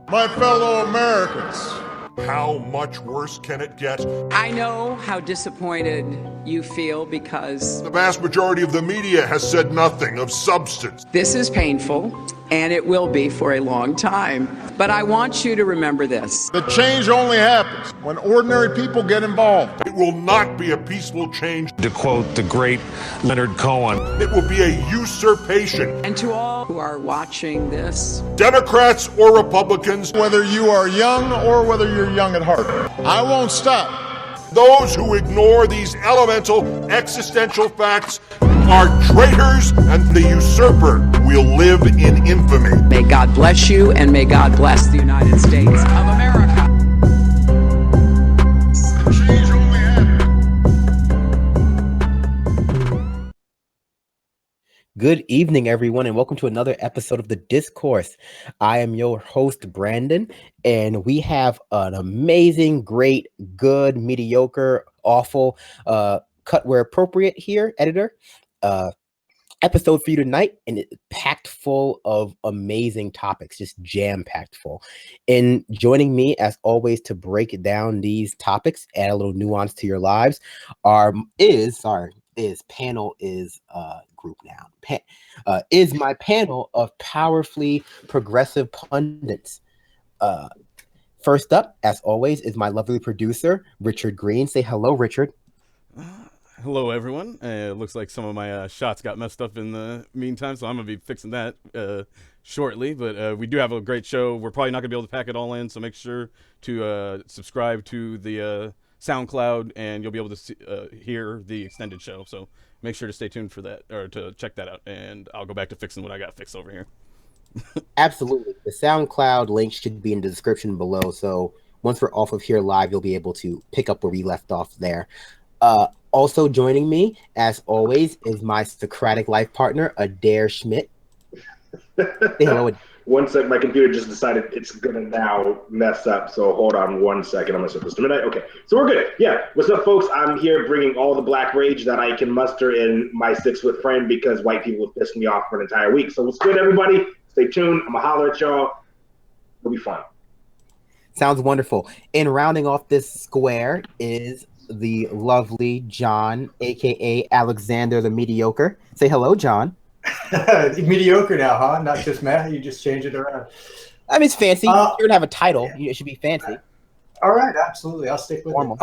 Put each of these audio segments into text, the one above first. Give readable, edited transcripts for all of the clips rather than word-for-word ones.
My fellow Americans, how much worse can it get? I know how disappointed you feel because the vast majority of the media has said nothing of substance. This is painful, and it will be for a long time. But I want you to remember this. The change only happens when ordinary people get involved. It will not be a peaceful change. To quote the great Leonard Cohen, it will be a usurpation. And to all who are watching this, Democrats or Republicans, whether you are young or whether you're young at heart, I won't stop. Those who ignore these elemental existential facts are traitors, and the usurper will live in infamy. May God bless you, and may God bless the United States of America. Change only happens. Good evening, everyone, and welcome to another episode of The Discourse. I am your host, Brandon, and we have an amazing, great, good, mediocre, awful, cut where appropriate here, editor, episode for you tonight, and it's packed full of amazing topics, just jam-packed full. And joining me, as always, to break down these topics, add a little nuance to your lives, is my panel of powerfully progressive pundits. First up, as always, is my lovely producer, Richard Green. Say hello, Richard. Hello, everyone. It looks like some of my shots got messed up in the meantime, so I'm going to be fixing that shortly. But we do have a great show. We're probably not going to be able to pack it all in, so make sure to subscribe to the SoundCloud, and you'll be able to hear the extended show. So make sure to stay tuned for that, or to check that out, and I'll go back to fixing what I got fixed over here. Absolutely. The SoundCloud link should be in the description below, so once we're off of here live, you'll be able to pick up where we left off there. Also joining me, as always, is my Socratic life partner, Adair Schmidt. Say hello. One sec, my computer just decided it's gonna now mess up, so hold on 1 second. I'm gonna set this to midnight. Okay, so we're good. Yeah, what's up, folks? I'm here bringing all the black rage that I can muster in my 6-foot frame because white people have pissed me off for an entire week. So what's good, everybody? Stay tuned. I'm gonna holler at y'all. It'll be fun. Sounds wonderful. And rounding off this square is the lovely John, aka Alexander the Mediocre. Say hello, John. Mediocre now, huh? Not just Matt. You just change it around. I mean, it's fancy. You're gonna have a title. Yeah. It should be fancy. All right, absolutely. I'll stick with Formal.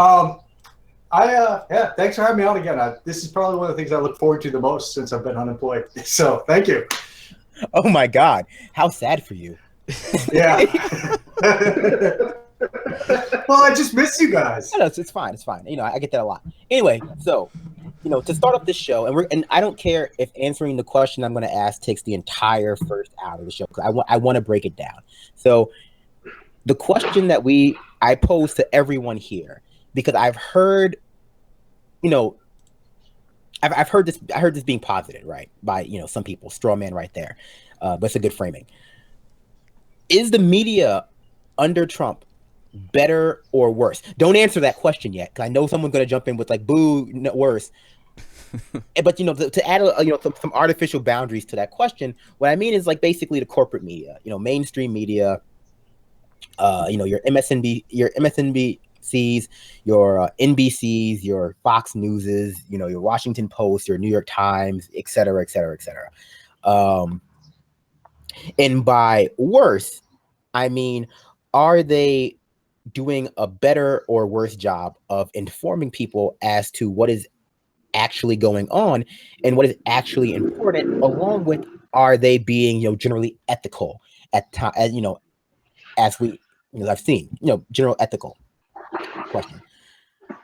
it. Thanks for having me on again. This is probably one of the things I look forward to the most since I've been unemployed. So thank you. Oh my God, how sad for you. Yeah. Well, I just miss you guys. No, it's fine. It's fine. I get that a lot. Anyway, so to start off this show, and I don't care if answering the question I'm going to ask takes the entire first hour of the show, because I want to break it down. So the question that I pose to everyone here, because I've heard, I've heard this. I heard this being posited, right, by some people, straw man right there, but it's a good framing. Is the media under Trump better or worse? Don't answer that question yet, because I know someone's going to jump in with like, boo, no, worse. But to add some artificial boundaries to that question, what I mean is like basically the corporate media, mainstream media, your MSNBCs, your NBCs, your Fox Newses, your Washington Post, your New York Times, et cetera, et cetera, et cetera. And by worse, I mean, are they doing a better or worse job of informing people as to what is actually going on and what is actually important, along with, are they being generally ethical at time, as we I've seen general ethical question.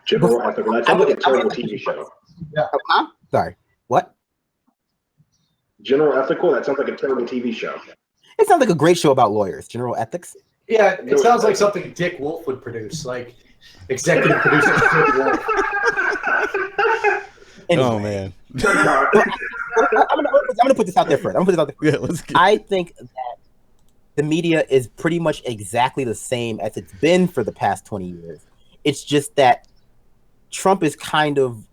General ethical. That sounds like a terrible TV show. Yeah. Sorry, what? General ethical. That sounds like a terrible TV show. It sounds like a great show about lawyers. General ethics. Yeah, it sounds like something Dick Wolf would produce, like executive producer Dick Wolf. Anyway, Oh man. I'm gonna put this out there first. Yeah, let's get... I think that the media is pretty much exactly the same as it's been for the past 20 years. It's just that Trump is kind of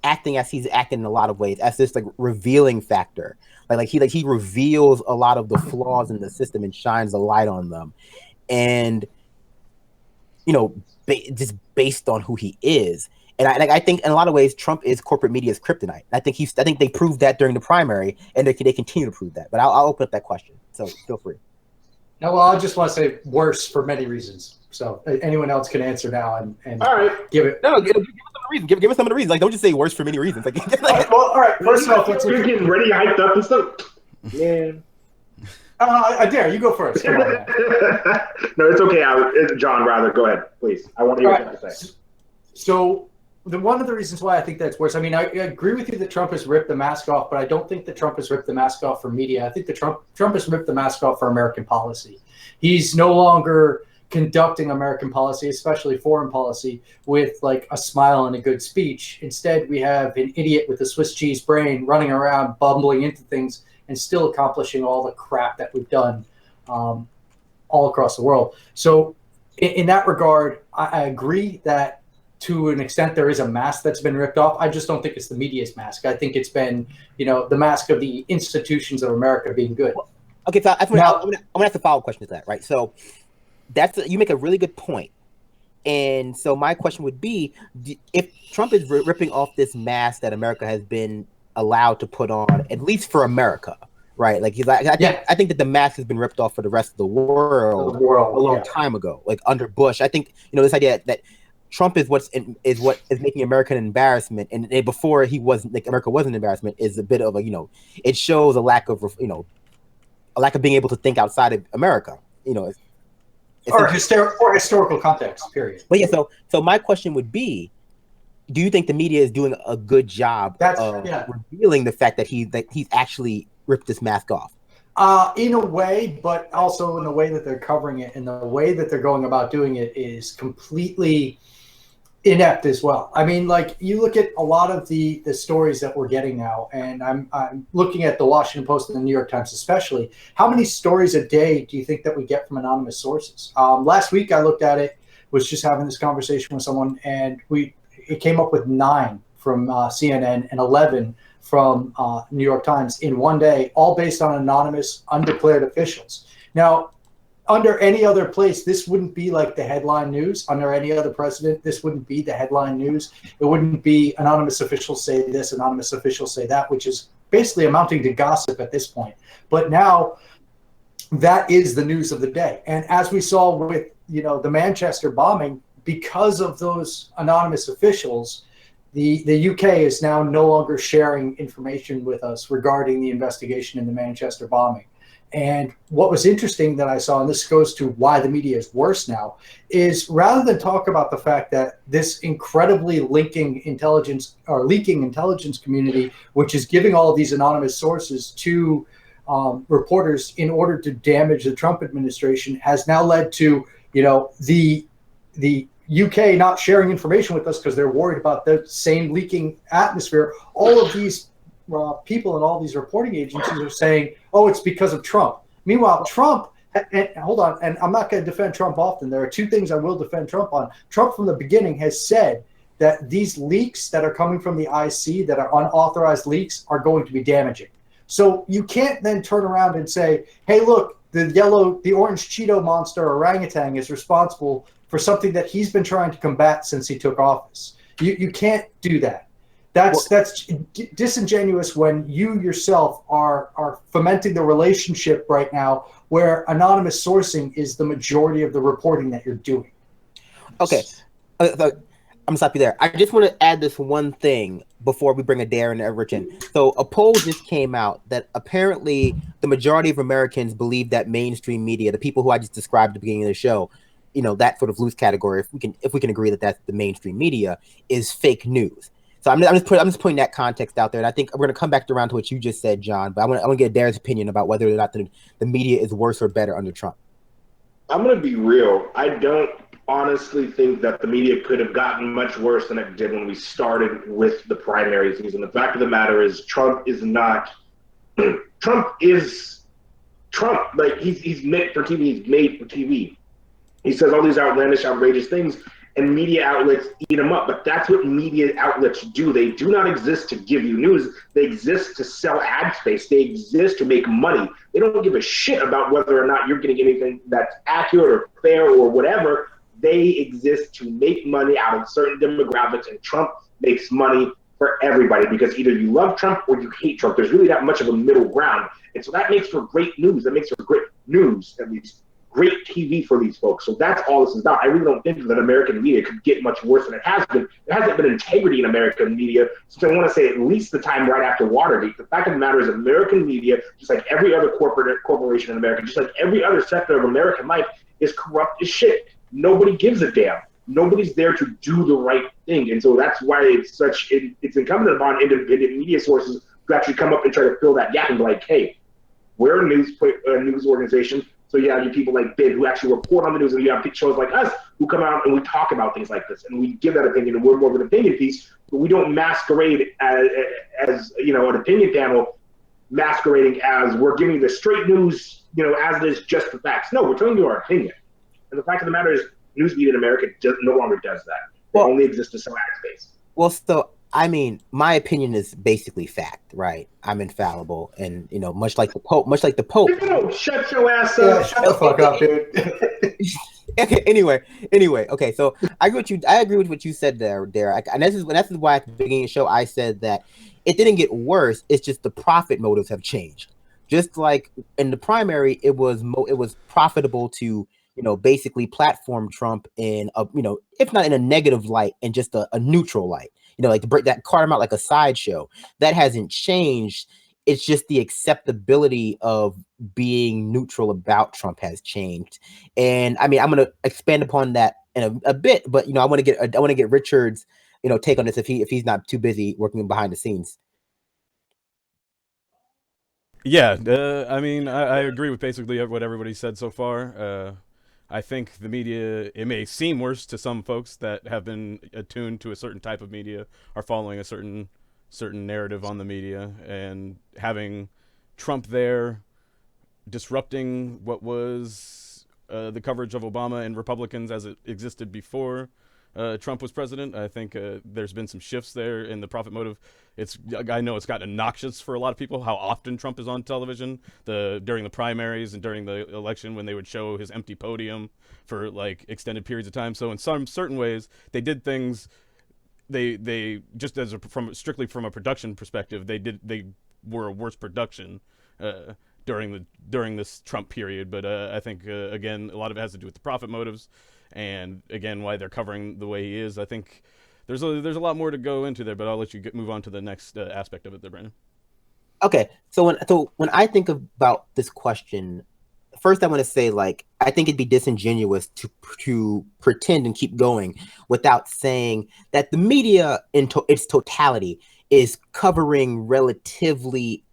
acting as he's acting in a lot of ways, as this like revealing factor. Like he reveals a lot of the flaws in the system and shines a light on them. and just based on who he is. And I think in a lot of ways, Trump is corporate media's kryptonite. I think they proved that during the primary, and they continue to prove that. But I'll open up that question, so feel free. No, well, I just want to say worse for many reasons. So anyone else can answer now and All right. give it. No, give us some of the reasons. Give us some of the reasons. Like, don't just say worse for many reasons. Like, Well, all right. First off, You're getting ready, hyped up and stuff. Man. I dare you go first. Come on, man. No, it's okay. John, rather go ahead, please. I want to hear what you have to say. So one of the reasons why I think that's worse. I mean, I agree with you that Trump has ripped the mask off, but I don't think that Trump has ripped the mask off for media. I think that Trump has ripped the mask off for American policy. He's no longer conducting American policy, especially foreign policy, with like a smile and a good speech. Instead, we have an idiot with a Swiss cheese brain running around, bumbling into things, and still accomplishing all the crap that we've done all across the world. So in that regard, I agree that to an extent there is a mask that's been ripped off. I just don't think it's the media's mask. I think it's been, the mask of the institutions of America being good. Okay, so I'm gonna ask a follow-up question to that, right? So you make a really good point. And so my question would be, if Trump is ripping off this mask that America has been allowed to put on, at least for America, right? Like I think that the mask has been ripped off for the rest of the world a long time ago, like under Bush. I think this idea that Trump is what is making America an embarrassment, and before he wasn't, like, America was an embarrassment, is a bit of a it shows a lack of being able to think outside of America, or historical context. Period. But yeah, so my question would be, do you think the media is doing a good job of revealing the fact that he's actually ripped this mask off? In a way, but also in the way that they're covering it and the way that they're going about doing it is completely inept as well. I mean, like, you look at a lot of the stories that we're getting now, and I'm looking at the Washington Post and the New York Times especially. How many stories a day do you think that we get from anonymous sources? Last week I looked at it, was just having this conversation with someone, and it came up with 9 from CNN and 11 from New York Times in one day, all based on anonymous, undeclared officials. Now, under any other place, this wouldn't be like the headline news. Under any other president, this wouldn't be the headline news. It wouldn't be anonymous officials say this, anonymous officials say that, which is basically amounting to gossip at this point. But now that is the news of the day. And as we saw with, the Manchester bombing, because of those anonymous officials, the UK is now no longer sharing information with us regarding the investigation in the Manchester bombing. And what was interesting that I saw, and this goes to why the media is worse now, is rather than talk about the fact that this incredibly leaking intelligence community, which is giving all of these anonymous sources to reporters in order to damage the Trump administration, has now led to, the UK not sharing information with us because they're worried about the same leaking atmosphere. All of these people and all these reporting agencies are saying, oh, it's because of Trump. Meanwhile, Trump, and hold on, and I'm not going to defend Trump often. There are 2 things I will defend Trump on. Trump from the beginning has said that these leaks that are coming from the IC, that are unauthorized leaks, are going to be damaging. So you can't then turn around and say, hey, look, the orange Cheeto monster orangutan is responsible for something that he's been trying to combat since he took office. You can't do that. That's disingenuous when you yourself are fomenting the relationship right now where anonymous sourcing is the majority of the reporting that you're doing. Okay. I'm going to stop you there. I just want to add this one thing before we bring Adair and Everett in. So a poll just came out that apparently the majority of Americans believe that mainstream media, the people who I just described at the beginning of the show, that sort of loose category, if we can agree that that's the mainstream media, is fake news. So I'm just putting that context out there, and I think we're going to come back around to what you just said, John. But I want to get Adair's opinion about whether or not the media is worse or better under Trump. I'm going to be real. I don't honestly think that the media could have gotten much worse than it did when we started with the primary season. The fact of the matter is, Trump is not. Trump is Trump. Like, he's made for TV. He's made for TV. He says all these outlandish, outrageous things. and media outlets eat them up. But that's what media outlets do. They do not exist to give you news. They exist to sell ad space. They exist to make money. They don't give a shit about whether or not you're getting anything that's accurate or fair or whatever. They exist to make money out of certain demographics, and Trump makes money for everybody because either you love Trump or you hate Trump. There's really that much of a middle ground. And so that makes for great news. That makes for great news, at least great TV for these folks. So that's all this is about. I really don't think that American media could get much worse than it has been. There hasn't been integrity in American media since I want to say at least the time right after Watergate. The fact of the matter is American media, just like every other corporation in America, just like every other sector of American life, is corrupt as shit. Nobody gives a damn. Nobody's there to do the right thing. And so that's why it's incumbent upon independent media sources to actually come up and try to fill that gap and be like, hey, we're a news organization. So you have people like Bib who actually report on the news, and you have shows like us who come out and we talk about things like this, and we give that opinion, and we're more of an opinion piece, but we don't masquerade as an opinion panel masquerading as we're giving the straight news, as it is, just the facts. No, we're telling you our opinion. And the fact of the matter is, news media in America no longer does that. It only exists to sell ad space. Well, so I mean, my opinion is basically fact, right? I'm infallible, and much like the Pope. Shut your ass up! Shut the fuck up, dude. Okay. Anyway. Okay. So I agree with what you said there, Derek. And this is why at the beginning of the show I said that it didn't get worse. It's just the profit motives have changed. Just like in the primary, it was profitable to basically platform Trump in a if not in a negative light, in just a neutral light. Like to break that card him out like a sideshow. That hasn't changed. It's just the acceptability of being neutral about Trump has changed. And I mean, I'm going to expand upon that in a bit, but I want to get Richard's take on this if he's not too busy working behind the scenes. Yeah, I mean, I agree with basically what everybody said so far. I think the media, it may seem worse to some folks that have been attuned to a certain type of media, are following a certain narrative on the media, and having Trump there disrupting what was the coverage of Obama and Republicans as it existed before Trump was president. I think there's been some shifts there in the profit motive. I know it's gotten obnoxious for a lot of people how often Trump is on television during the primaries and during the election, when they would show his empty podium for like extended periods of time. So in some certain ways, they did things. They just strictly from a production perspective, they were a worse production during this Trump period. But I think again, a lot of it has to do with the profit motives, and again, why they're covering the way he is. I think there's a lot more to go into there, but I'll let you move on to the next aspect of it there, Brandon. Okay, so when I think about this question, first I want to say, like, I think it'd be disingenuous to pretend and keep going without saying that the media in its totality is covering relatively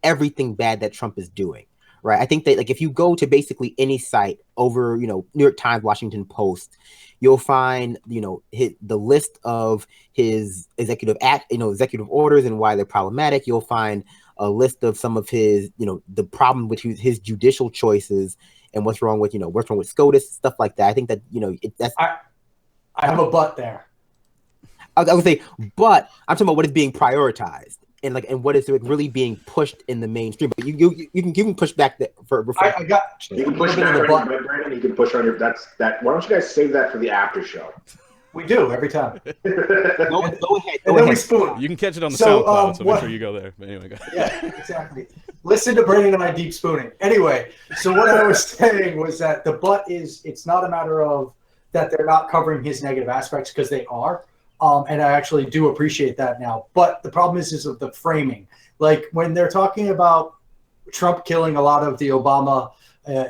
everything bad that Trump is doing. Right. I think that, like, if you go to basically any site over, New York Times, Washington Post, you'll find, the list of his executive orders and why they're problematic. You'll find a list of some of his, the problem with his judicial choices and what's wrong with SCOTUS, stuff like that. I think that, that's. I have a but there. I would say, but I'm talking about what is being prioritized. And what is really being pushed in the mainstream? But you can push back for I got you can push back on your Brandon. You can push on your that. Why don't you guys save that for the after show? We do every time. Go ahead. We spoon. You can catch it on the SoundCloud, so make sure you go there. But anyway, go ahead. Yeah, exactly. Listen to Brandon and I deep spooning. Anyway, so what I was saying was that the but is, it's not a matter of that they're not covering his negative aspects, because they are. And I actually do appreciate that now. But the problem is of the framing. Like, when they're talking about Trump killing a lot of the Obama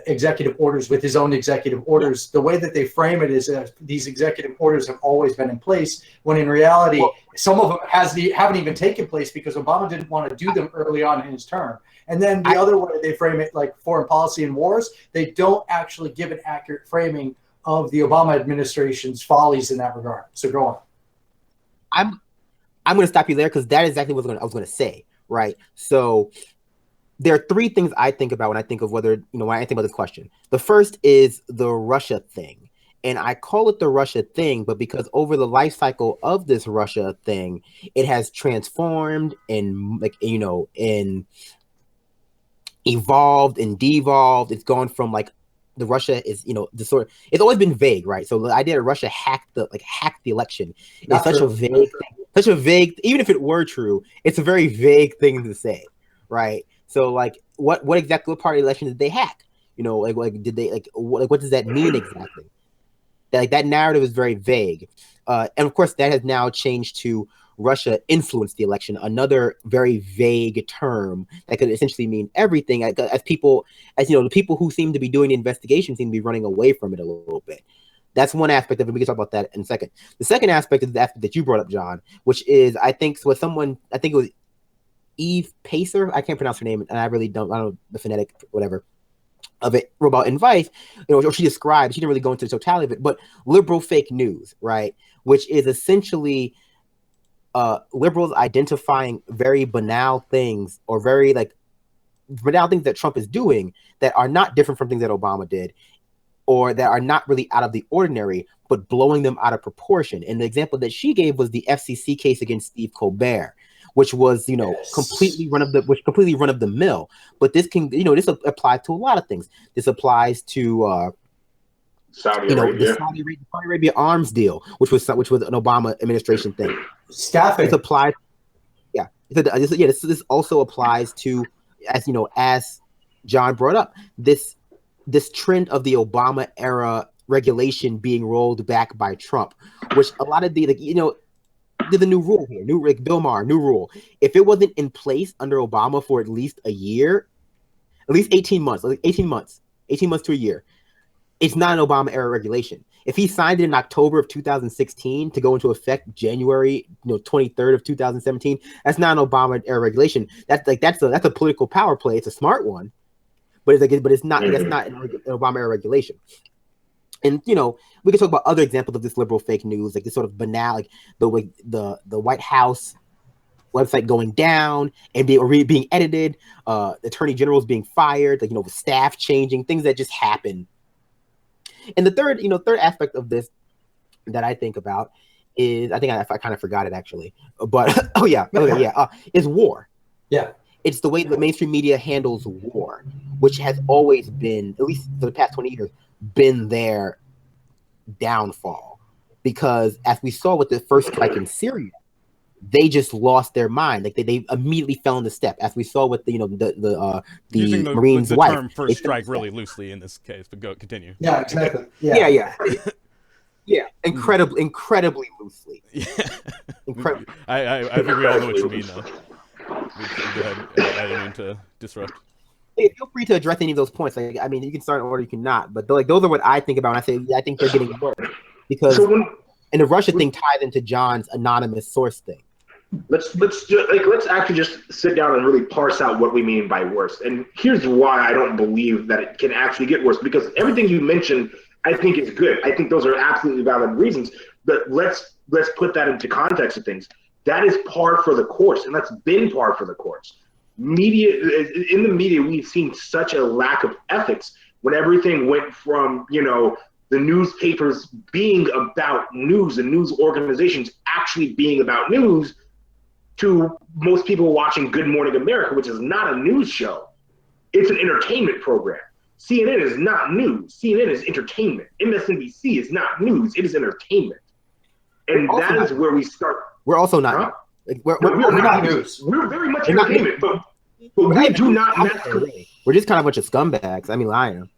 executive orders with his own executive orders, the way that they frame it is that these executive orders have always been in place, when in reality, some of them haven't even taken place because Obama didn't want to do them early on in his term. And then the other way they frame it, like foreign policy and wars, they don't actually give an accurate framing of the Obama administration's follies in that regard. So go on. I'm going to stop you there, because that is exactly what I was going to say, right? So there are three things I think about when I think of when I think about this question. The first is the Russia thing. And I call it the Russia thing, but because over the life cycle of this Russia thing, it has transformed and and evolved and devolved. It's gone from like the Russia is, it's always been vague, right? So the idea that Russia hacked the election is such a vague thing, such a vague, even if it were true, it's a very vague thing to say, right? So like what part of the election did they hack? Did they what does that mean exactly? That narrative is very vague. And of course that has now changed to Russia influenced the election, another very vague term that could essentially mean everything. The people who seem to be doing the investigation seem to be running away from it a little bit. That's one aspect of it. We can talk about that in a second. The second aspect is the aspect that you brought up, John, which is I think it was Eve Pacer. I can't pronounce her name, and I don't know the phonetic whatever of it about in Vice, what she described. She didn't really go into the totality of it, but liberal fake news, right? Which is essentially liberals identifying very banal things or very banal things that Trump is doing that are not different from things that Obama did or that are not really out of the ordinary, but blowing them out of proportion. And the example that she gave was the FCC case against Steve Colbert, which was, completely run of the mill. But this can, this applies to a lot of things. This applies to Saudi Arabia. The Saudi Arabia arms deal, which was an Obama administration thing. Staffing. This applies. Yeah. This also applies to, as John brought up, this trend of the Obama era regulation being rolled back by Trump, which a lot of there's a new rule here, Bill Maher, new rule. If it wasn't in place under Obama for at least a year, at least 18 months to a year, it's not an Obama era regulation. If he signed it in October of 2016 to go into effect January 23rd of 2017, that's not an Obama era regulation. That's a political power play. It's a smart one, but it's not that's not an Obama era regulation. And we can talk about other examples of this liberal fake news, like this sort of banal, like the White House website going down and being edited, attorney generals being fired, staff changing, things that just happen. And the third aspect of this that I think about is, I kind of forgot it actually, but is war. Yeah. It's the way the mainstream media handles war, which has always been, at least for the past 20 years, been their downfall. Because as we saw with the first strike in Syria, they just lost their mind. They immediately fell into step. As we saw with the using Marines' the wife. term first strike really loosely in this case, but continue. Yeah, exactly. Yeah. Incredibly loosely. Yeah. Incredibly. I think we all know what you mean, though. Go ahead. I didn't mean to disrupt. Hey, feel free to address any of those points. You can start in order, you cannot. But those are what I think about. And I think they're getting worse because, and the Russia thing ties into John's anonymous source thing. Let's actually just sit down and really parse out what we mean by worse. And here's why I don't believe that it can actually get worse, because everything you mentioned, I think is good. I think those are absolutely valid reasons. But let's put that into context of things. That is par for the course, and that's been par for the course. In the media, we've seen such a lack of ethics when everything went from, the newspapers being about news and news organizations actually being about news, to most people watching Good Morning America, which is not a news show. It's an entertainment program. CNN is not news. CNN is entertainment. MSNBC is not news. It is entertainment. And that is where we start. We're also not. Huh? We're not news. We're very much entertainment, but we do not masquerade. We're just kind of a bunch of scumbags. I am.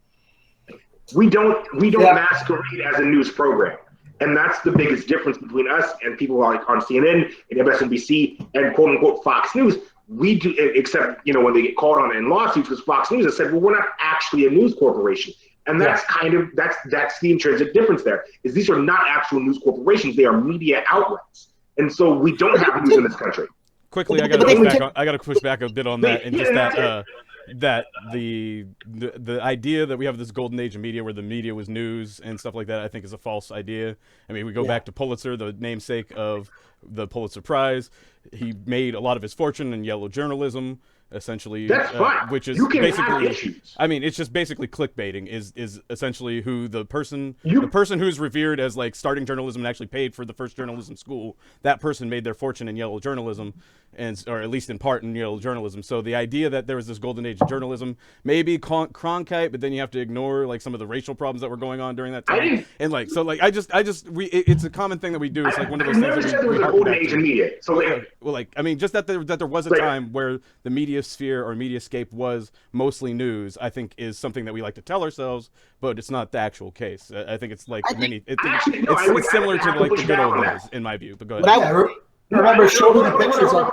We don't masquerade as a news program. And that's the biggest difference between us and people like on CNN and MSNBC and quote unquote Fox News. We do, except, when they get called on in lawsuits, because Fox News has said, well, we're not actually a news corporation. And that's that's the intrinsic difference there, is these are not actual news corporations. They are media outlets. And so we don't have news in this country. Quickly, I got to push back a bit on that, and just that the idea that we have this golden age of media where the media was news and stuff like that, I think is a false idea. We go back to Pulitzer, the namesake of the Pulitzer Prize. He made a lot of his fortune in yellow journalism. essentially. That's fine. Which is you can have basically, issues. I mean, it's just basically clickbaiting. Is essentially who the person who's revered as like starting journalism and actually paid for the first journalism school. That person made their fortune in yellow journalism, or at least in part in yellow journalism. So the idea that there was this golden age of journalism, maybe Cronkite, but then you have to ignore like some of the racial problems that were going on during that time. And like, so like, it's a common thing that we do. It's like one of those things. I never said there was a golden age in media. So like, I mean, just that there was a time where the media sphere or mediascape was mostly news, I think is something that we like to tell ourselves, but it's not the actual case. I think it's like it's similar to like the good old days in my view. But go ahead. Remember showing the pictures. Hold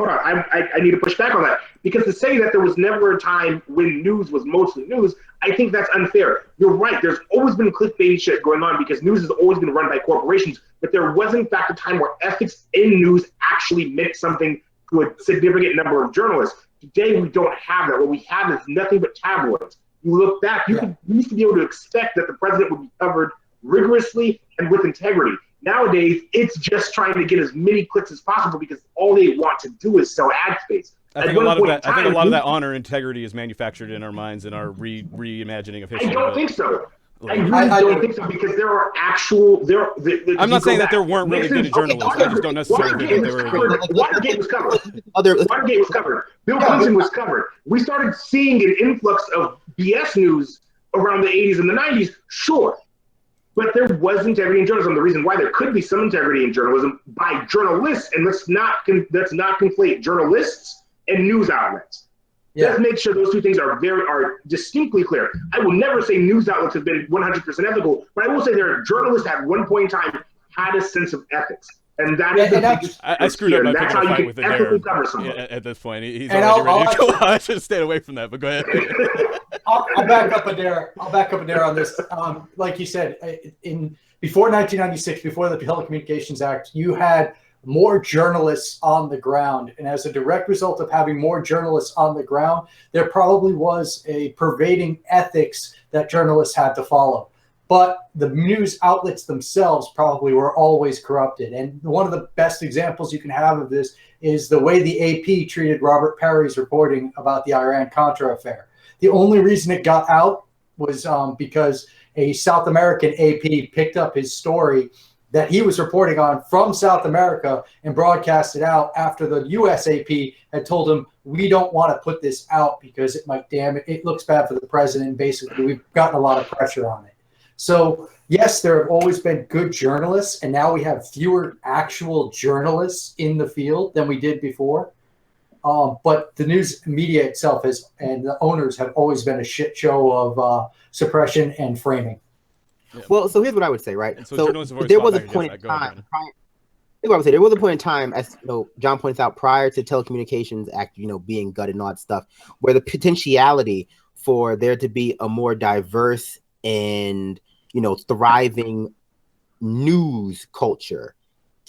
on. I need to push back on that, because to say that there was never a time when news was mostly news, I think that's unfair. You're right. There's always been clickbait shit going on because news has always been run by corporations, but there was in fact a time where ethics in news actually meant something to a significant number of journalists. Today we don't have that. What we have is nothing but tabloids. You look back, you used to be able to expect that the president would be covered rigorously and with integrity. Nowadays, it's just trying to get as many clicks as possible because all they want to do is sell ad space. I think a lot of that honor and integrety is manufactured in our minds in our reimagining of history. I don't think so. I really don't think so, because there are actual. I'm not saying that there weren't really good journalists. I just don't necessarily think that they were. Watergate was covered. Watergate was covered. Bill Clinton was covered. We started seeing an influx of BS news around the 80s and the 90s, sure. But there was integrity in journalism. The reason why there could be some integrity in journalism by journalists, and let's not conflate journalists and news outlets. Let's make sure those two things are distinctly clear. I will never say news outlets have been 100% ethical, but I will say their journalists at one point in time had a sense of ethics. And that is I screwed up by picking a fight with Adair at this point. He's already ready to go. I should have stayed away from that, but go ahead. I'll back up Adair. On this. Like you said, before 1996, before the Telecommunications Act, you had more journalists on the ground. And as a direct result of having more journalists on the ground, there probably was a pervading ethics that journalists had to follow. But the news outlets themselves probably were always corrupted. And one of the best examples you can have of this is the way the AP treated Robert Parry's reporting about the Iran-Contra affair. The only reason it got out was because a South American AP picked up his story that he was reporting on from South America and broadcast it out after the US AP had told him, we don't want to put this out because it might it looks bad for the president. Basically, we've gotten a lot of pressure on it. So, yes, there have always been good journalists, and now we have fewer actual journalists in the field than we did before. But the news media itself and the owners have always been a shit show of suppression and framing. Yeah. Well, so here's what I would say, right? So there was a point in time. There was a point in time, as John points out, prior to Telecommunications Act, being gutted and all that stuff, where the potentiality for there to be a more diverse and thriving news culture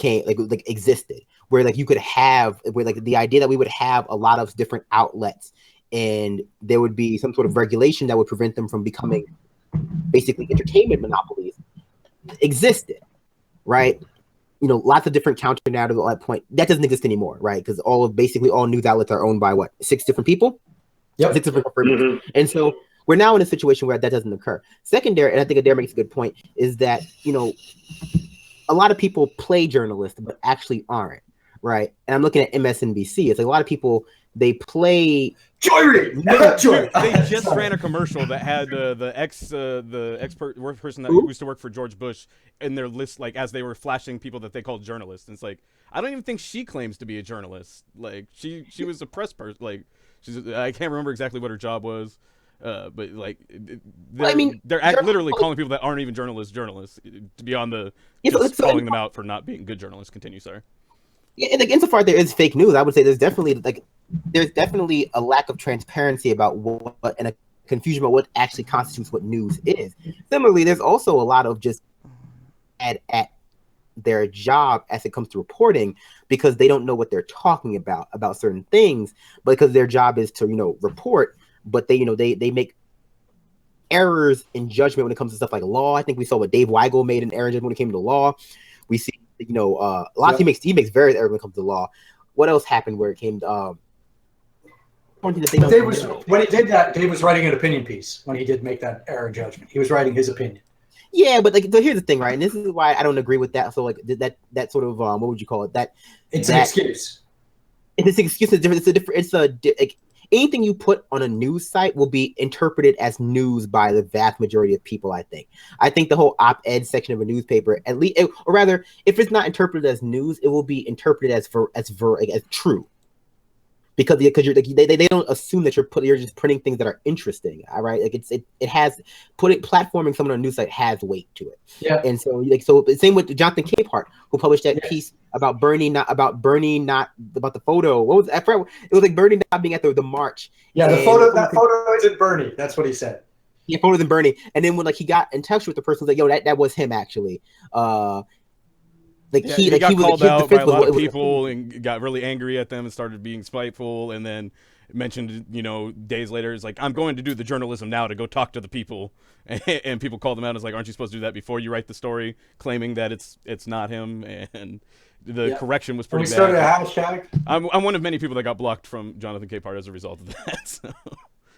existed, where you could have the idea that we would have a lot of different outlets, and there would be some sort of regulation that would prevent them from becoming basically entertainment monopolies existed, right? Lots of different counter narratives at that point. That doesn't exist anymore, right? Because basically all news outlets are owned by 6 different people? Yep. 6 different corporations. And so we're now in a situation where that doesn't occur. Secondary, and I think Adair makes a good point, is that, a lot of people play journalists, but actually aren't, right? And I'm looking at MSNBC. It's like a lot of people, they play... They just ran a commercial that had the person that used to work for George Bush in their list, as they were flashing people that they called journalists. And it's like, I don't even think she claims to be a journalist. She was a press person. I can't remember exactly what her job was. But they're literally calling people that aren't even journalists to be on the calling them out for not being good journalists. Continue, sorry. Yeah, and insofar there is fake news, I would say there's definitely a lack of transparency about what and a confusion about what actually constitutes what news is. Similarly, there's also a lot of just at their job as it comes to reporting, because they don't know what they're talking about certain things, but because their job is to report, but they make errors in judgment when it comes to stuff like law. I think we saw what Dave Weigel made an error in judgment when it came to law. We see he makes various errors when it comes to law. What else happened where it came to one thing that But they don't know. when he did that, Dave was writing an opinion piece when he did make that error judgment. He was writing his opinion. Yeah, but like, so here's the thing, right? And this is why I don't agree with that. So like that sort of what would you call it? It's an excuse. It's an excuse. It's like, anything you put on a news site will be interpreted as news by the vast majority of people. I think the whole op-ed section of a newspaper, at least, or rather, if it's not interpreted as news, it will be interpreted as true. Because you're like, they don't assume that you're just printing things that are interesting, all right? Like it has platforming someone on a news site has weight to it. Yeah. And so same with Jonathan Capehart, who published that piece about Bernie not about the photo. What was that? It was like Bernie not being at the march. Yeah, that photo isn't Bernie. That's what he said. Yeah, photo isn't Bernie. And then when he got in touch with the person, like, yo, that was him actually. He got called out by a lot of people and got really angry at them and started being spiteful, and then mentioned, days later, it's like, I'm going to do the journalism now to go talk to the people, and people called him out as like, aren't you supposed to do that before you write the story, claiming that it's not him? And the correction was pretty bad. We started a hashtag. I'm one of many people that got blocked from Jonathan Capehart as a result of that. So.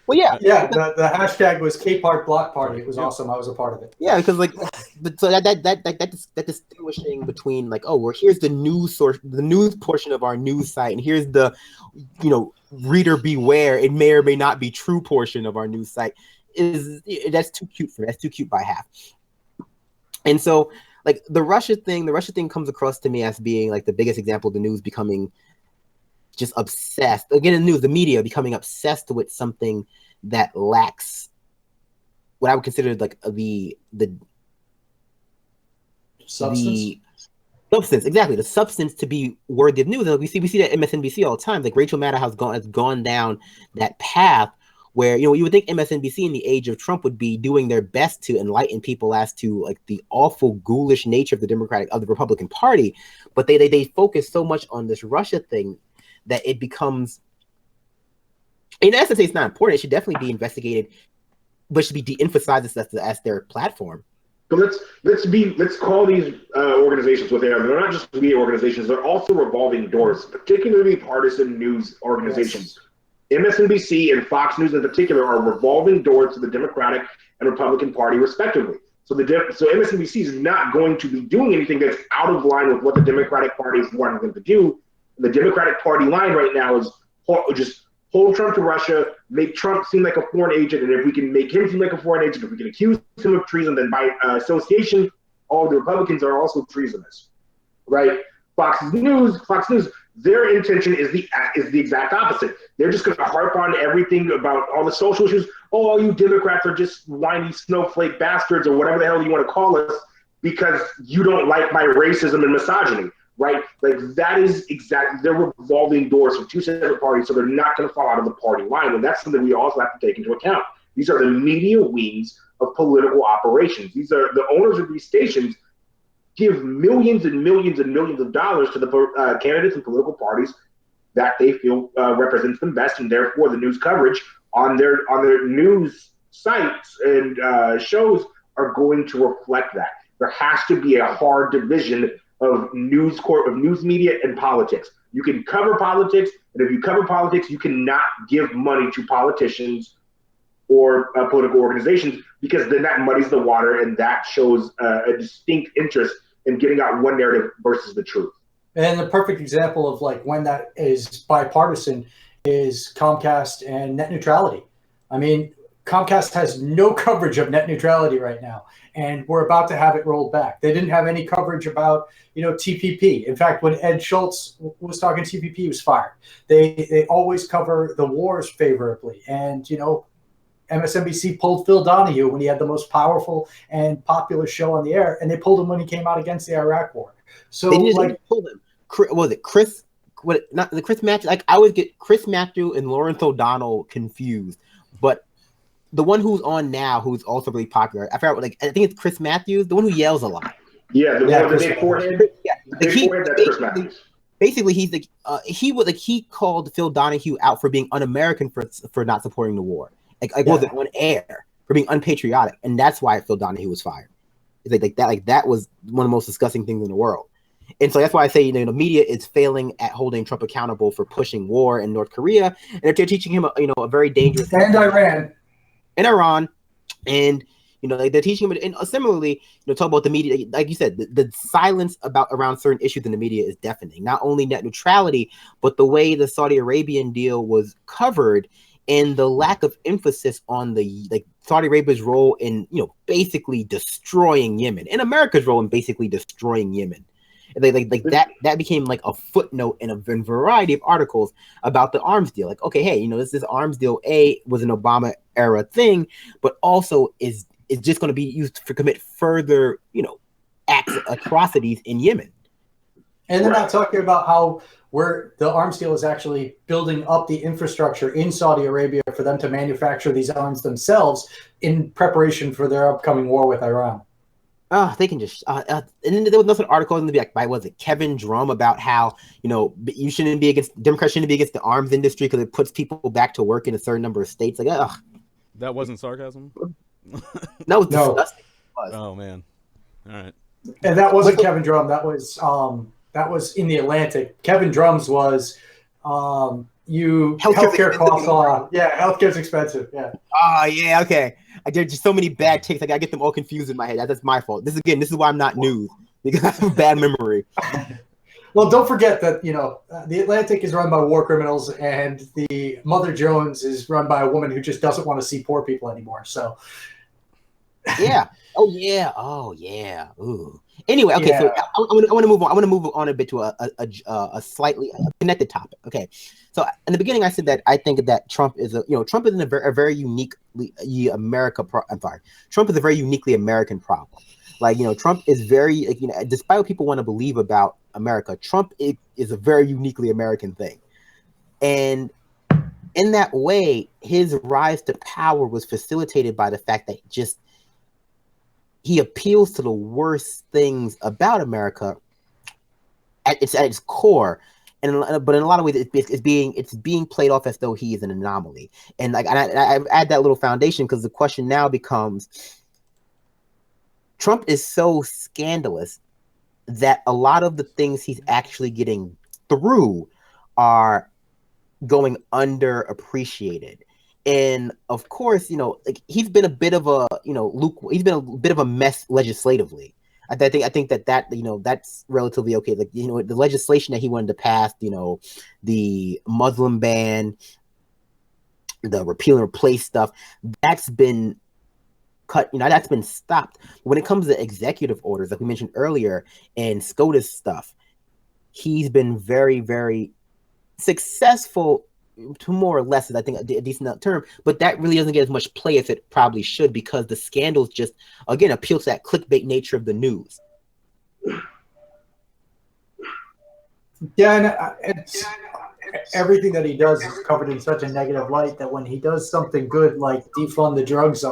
Well, yeah. The hashtag was Capehart Block Party. It was awesome. I was a part of it. Yeah, because so that distinguishing between like, oh, well, here's the news source, the news portion of our news site, and here's the, reader beware, it may or may not be true portion of our news site that's too cute for me. That's too cute by half. And so like the Russia thing comes across to me as being like the biggest example of the news becoming just obsessed. Again, in the news, the media becoming obsessed with something that lacks what I would consider like the substance, exactly, the substance to be worthy of news. And we see that MSNBC all the time. Like Rachel Maddow has gone down that path where you would think MSNBC in the age of Trump would be doing their best to enlighten people as to like the awful ghoulish nature of the Republican Party, but they focus so much on this Russia thing that it becomes, in essence, it's not important. It should definitely be investigated, but should be de-emphasized as their platform. So let's call these organizations what they are. They're not just media organizations; they're also revolving doors, particularly partisan news organizations. Yes. MSNBC and Fox News in particular are revolving doors to the Democratic and Republican Party, respectively. So MSNBC is not going to be doing anything that's out of line with what the Democratic Party is wanting them to do. The Democratic Party line right now is just hold Trump to Russia, make Trump seem like a foreign agent, and if we can make him seem like a foreign agent, if we can accuse him of treason, then by association, all the Republicans are also treasonous, right? Fox News, their intention is the exact opposite. They're just going to harp on everything about all the social issues. Oh, all you Democrats are just whiny snowflake bastards or whatever the hell you want to call us because you don't like my racism and misogyny. Right? Like that is exactly, they're revolving doors for two separate parties, so they're not going to fall out of the party line. And that's something we also have to take into account. These are the media wings of political operations. These are the owners of these stations give millions and millions and millions of dollars to the candidates and political parties that they feel represents them best, and therefore the news coverage on their news sites and shows are going to reflect that. There has to be a hard division of news media and politics. You can cover politics, and if you cover politics, you cannot give money to politicians or political organizations, because then that muddies the water and that shows a distinct interest in getting out one narrative versus the truth. And the perfect example of like when that is bipartisan is Comcast and net neutrality. I mean, Comcast has no coverage of net neutrality right now, and we're about to have it rolled back. They didn't have any coverage about, TPP. In fact, when Ed Schultz was talking TPP, he was fired. They always cover the wars favorably, and MSNBC pulled Phil Donahue when he had the most powerful and popular show on the air, and they pulled him when he came out against the Iraq War. So they didn't pull him. Was it Chris? Not the Chris Matthews? Like I always get Chris Matthews and Lawrence O'Donnell confused, but the one who's on now, who's also really popular, I think it's Chris Matthews, the one who yells a lot. Yeah, the one with the big forehead. Yeah, that's Chris Matthews. Basically, he's like he called Phil Donahue out for being un-American for not supporting the war. Was it on air for being unpatriotic, and that's why Phil Donahue was fired. It's like that was one of the most disgusting things in the world. And so that's why I say, the media is failing at holding Trump accountable for pushing war in North Korea, and they're teaching him, a very dangerous and Iran and Iran, and they're teaching him. And similarly, talk about the media, like you said, the silence around certain issues in the media is deafening. Not only net neutrality, but the way the Saudi Arabian deal was covered, and the lack of emphasis on the Saudi Arabia's role in basically destroying Yemen, and America's role in basically destroying Yemen. That became like a footnote in a variety of articles about the arms deal. Like, okay, hey, this arms deal was an Obama era thing, but also is just going to be used to commit further, atrocities in Yemen. And they're not talking about how the arms deal is actually building up the infrastructure in Saudi Arabia for them to manufacture these arms themselves in preparation for their upcoming war with Iran. They can just and then there was another article in the by was it Kevin Drum about how Democrats shouldn't be against the arms industry because it puts people back to work in a certain number of states. Like, that wasn't sarcasm. No. Oh man, all right. And that wasn't Kevin Drum. That was in the Atlantic. Kevin Drum's was healthcare costs. Yeah, healthcare's expensive. Yeah. Oh yeah, okay. There's just so many bad takes. I get them all confused in my head. That's my fault. This is why I'm not news, because I have a bad memory. Well, don't forget that the Atlantic is run by war criminals, and the Mother Jones is run by a woman who just doesn't want to see poor people anymore. So. Yeah. Oh yeah. Ooh. Anyway, okay. Yeah. So I want to move on. I want to move on a bit to a slightly connected topic. Okay. So in the beginning, I said that I think that Trump is Trump is a very uniquely Trump is a very uniquely American problem. Like, Trump is very, despite what people want to believe about America, Trump is a very uniquely American thing. And in that way, his rise to power was facilitated by the fact that he appeals to the worst things about America at its core, but in a lot of ways, it's being played off as though he is an anomaly. And I add that little foundation because the question now becomes: Trump is so scandalous that a lot of the things he's actually getting through are going underappreciated. And of course, he's been a bit of a he's been a bit of a mess legislatively. I think that that's relatively okay. Like, the legislation that he wanted to pass, the Muslim ban, the repeal and replace stuff, that's been cut. That's been stopped. When it comes to executive orders, like we mentioned earlier, and SCOTUS stuff, he's been very, very successful. To more or less is, I think, a decent term, but that really doesn't get as much play as it probably should, because the scandals just, again, appeal to that clickbait nature of the news. Yeah, and everything that he does is covered in such a negative light that when he does something good, like defund the drugs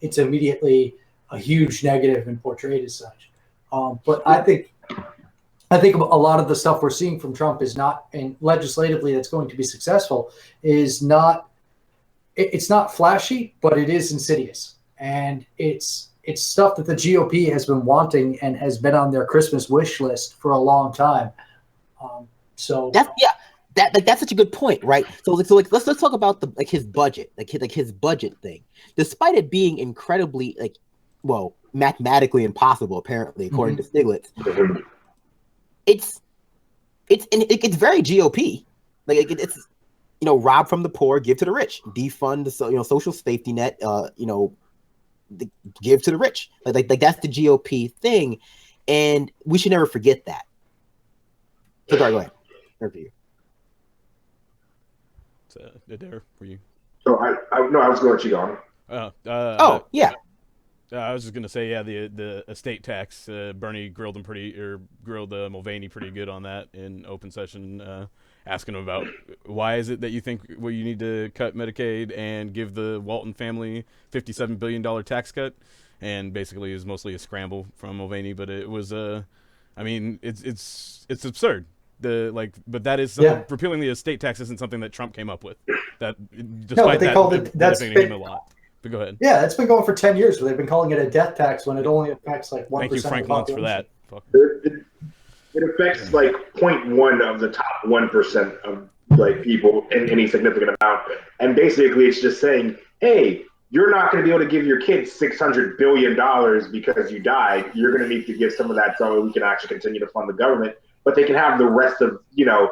it's immediately a huge negative and portrayed as such. But I think a lot of the stuff we're seeing from Trump is not, and legislatively that's going to be successful, it's not flashy, but it is insidious. And it's stuff that the GOP has been wanting and has been on their Christmas wish list for a long time. That's such a good point, right? So let's talk about his budget, his budget thing. Despite it being incredibly mathematically impossible, apparently, according to Stiglitz. It's very GOP. It's rob from the poor, give to the rich, defund the social safety net, give to the rich. Like that's the GOP thing, and we should never forget that. So go ahead. Over to you. There for you. So I was going to let you go. Yeah. I was just gonna say, the estate tax. Bernie grilled Mulvaney pretty good on that in open session, asking him about why is it that you think you need to cut Medicaid and give the Walton family $57 billion tax cut, and basically it was mostly a scramble from Mulvaney, but it was it's absurd. But that is repealing the estate tax isn't something that Trump came up with. That despite that's him a lot. But go ahead. Yeah, it's been going for 10 years. They've been calling it a death tax when it only affects 1%. Thank you, Frank Luntz, for that. It It affects like 0.1 of the top 1% of like people in any significant amount. And basically it's just saying, hey, you're not going to be able to give your kids $600 billion because you died. You're going to need to give some of that so we can actually continue to fund the government. But they can have the rest of, you know,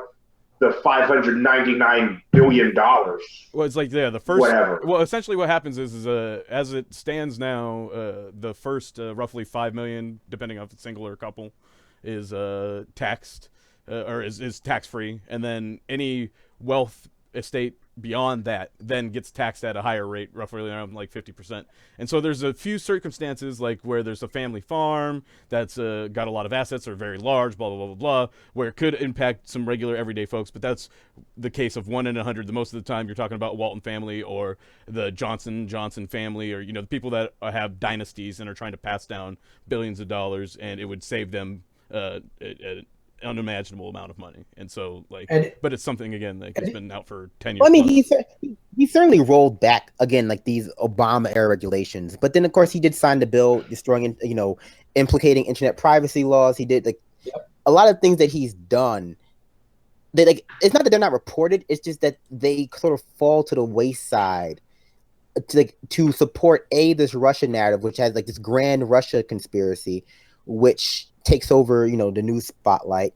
the $599 billion. Well, it's like, yeah, the first, whatever. Well, essentially what happens is as it stands now, the first roughly 5 million, depending on if it's single or couple, is taxed or is tax free, and then any wealth estate beyond that then gets taxed at a higher rate, roughly around like 50%. And so there's a few circumstances like where there's a family farm that's got a lot of assets or very large, blah, blah, blah, blah, blah, where it could impact some regular everyday folks, but that's the case of 1 in 100. The most of the time you're talking about Walton family or the Johnson family, or, you know, the people that have dynasties and are trying to pass down billions of dollars, and it would save them an unimaginable amount of money. And so, like, but it's something, again, like it's been out for 10 years. Well, I mean, he certainly rolled back again, like these Obama era regulations. But then, of course, he did sign the bill destroying, you know, implicating internet privacy laws. He did like a lot of things that he's done. That, like, it's not that they're not reported. It's just that they sort of fall to the wayside to support this Russia narrative, which has like this grand Russia conspiracy, which takes over, you know, the news spotlight,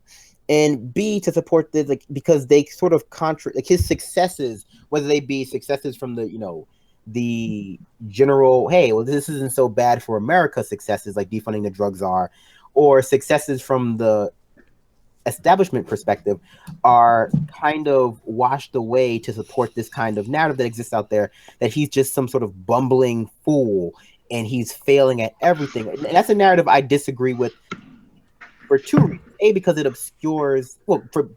and B, to support this, like, because they sort of like his successes, whether they be successes from the, you know, the general, hey, well, this isn't so bad for America successes like defunding the drug czar, or successes from the establishment perspective, are kind of washed away to support this kind of narrative that exists out there, that he's just some sort of bumbling fool and he's failing at everything. And that's a narrative I disagree with for two reasons. A, because it obscures, well, for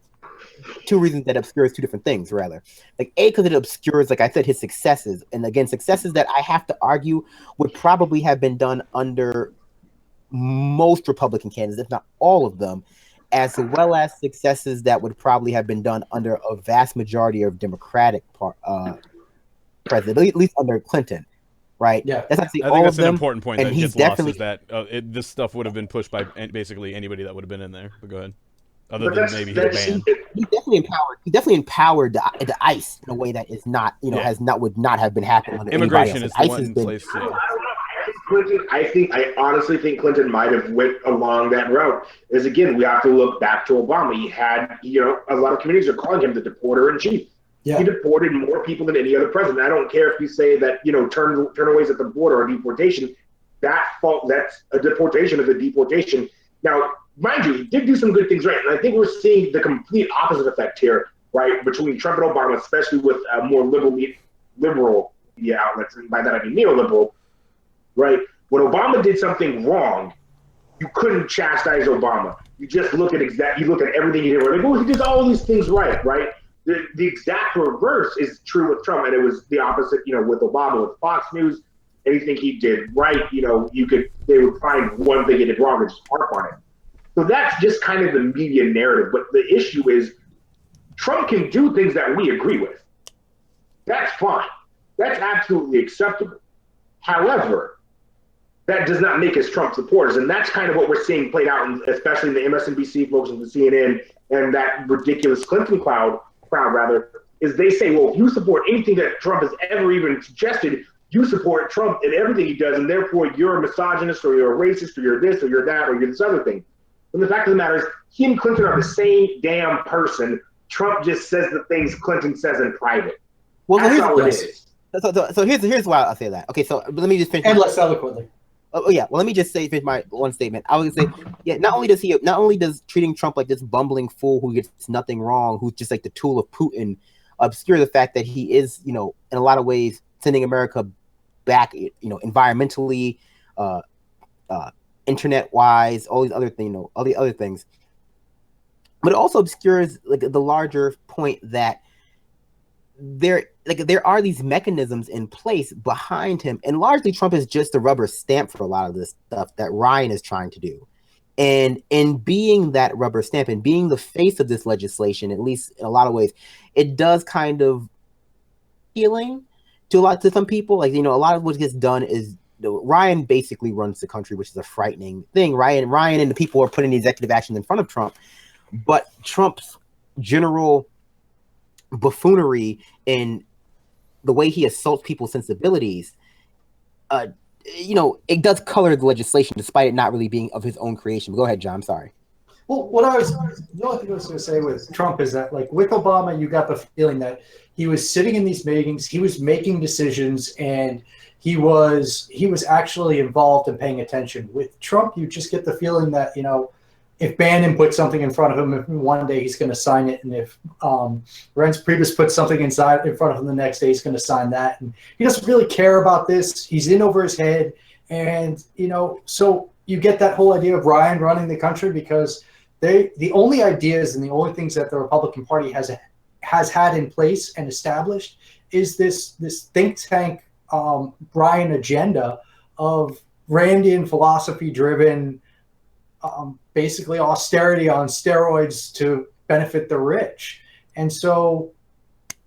two reasons that obscures two different things, rather. Like, A, because it obscures, like I said, his successes. And again, successes that I have to argue would probably have been done under most Republican candidates, if not all of them, as well as successes that would probably have been done under a vast majority of Democratic president, at least under Clinton. Right. Yeah. I think that's an important point that gets lost, is that this stuff would have been pushed by basically anybody that would have been in there. But go ahead. Other than maybe his band. He definitely empowered the ICE in a way that is not, you know, would not have been happening under immigration is the ICE one place. Clinton, I honestly think Clinton might have went along that route. Is, again, we have to look back to Obama. He had, you know, a lot of communities are calling him the deporter in chief. Yeah. He deported more people than any other president. I don't care if you say that, you know, turnaways at the border or deportation. That's a deportation is a deportation. Now, mind you, he did do some good things, right? And I think we're seeing the complete opposite effect here, right, between Trump and Obama, especially with more liberal media outlets. And by that I mean neoliberal, right? When Obama did something wrong, you couldn't chastise Obama. You just look at everything he did. Like, oh, he did all these things right? The exact reverse is true with Trump, and it was the opposite, you know, with Obama, with Fox News. Anything he did right, you know, they would find one thing he did wrong and just harp on it. So that's just kind of the media narrative. But the issue is Trump can do things that we agree with. That's fine. That's absolutely acceptable. However, that does not make us Trump supporters. And that's kind of what we're seeing played out, especially in the MSNBC folks and the CNN and that ridiculous Clinton crowd, is they say, well, if you support anything that Trump has ever even suggested, you support Trump in everything he does, and therefore you're a misogynist, or you're a racist, or you're this, or you're that, or you're this other thing. And the fact of the matter is, he and Clinton are the same damn person. Trump just says the things Clinton says in private. Well, that's all it is. So here's why I'll say that. Okay, so let me just finish. And less eloquently. Oh yeah, well, let me just finish my one statement. I was gonna say, yeah, not only does treating Trump like this bumbling fool who gets nothing wrong, who's just like the tool of Putin, obscure the fact that he is, you know, in a lot of ways sending America back, you know, environmentally, internet wise, all these other things, you know, all the other things. But it also obscures like the larger point that there are these mechanisms in place behind him, and largely Trump is just a rubber stamp for a lot of this stuff that Ryan is trying to do. And in being that rubber stamp and being the face of this legislation, at least in a lot of ways, it does kind of healing to some people. Like, you know, a lot of what gets done is Ryan basically runs the country, which is a frightening thing. Ryan and the people are putting the executive action in front of Trump, but Trump's general buffoonery and the way he assaults people's sensibilities, it does color the legislation despite it not really being of his own creation. But go ahead, John. I'm sorry. Well, the only thing I was going to say with Trump is that, like, with Obama, you got the feeling that he was sitting in these meetings, he was making decisions, and he was actually involved and paying attention. With Trump, you just get the feeling that, if Bannon puts something in front of him, one day he's going to sign it, and if Reince Priebus puts something in front of him the next day, he's going to sign that. And he doesn't really care about this. He's in over his head, and so you get that whole idea of Ryan running the country because the only ideas and the only things that the Republican Party has had in place and established is this think tank Ryan agenda of Randian philosophy driven, basically austerity on steroids to benefit the rich. And so,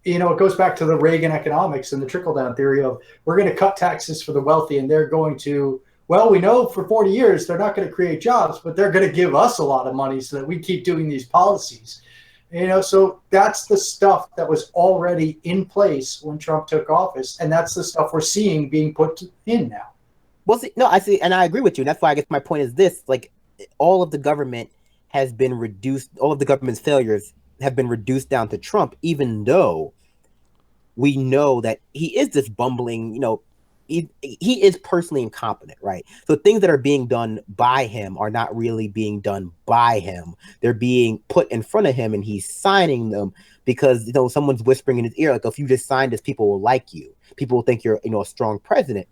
it goes back to the Reagan economics and the trickle down theory of we're going to cut taxes for the wealthy and they're going to, well, we know for 40 years they're not going to create jobs, but they're going to give us a lot of money so that we keep doing these policies. So that's the stuff that was already in place when Trump took office, and that's the stuff we're seeing being put in now. Well, I see, and I agree with you. And that's why I guess my point is this: like, all of the government has been reduced. All of the government's failures have been reduced down to Trump, even though we know that he is this bumbling, he is personally incompetent, right? So things that are being done by him are not really being done by him. They're being put in front of him and he's signing them because, someone's whispering in his ear, like, if you just sign this, people will like you. People will think you're, a strong president.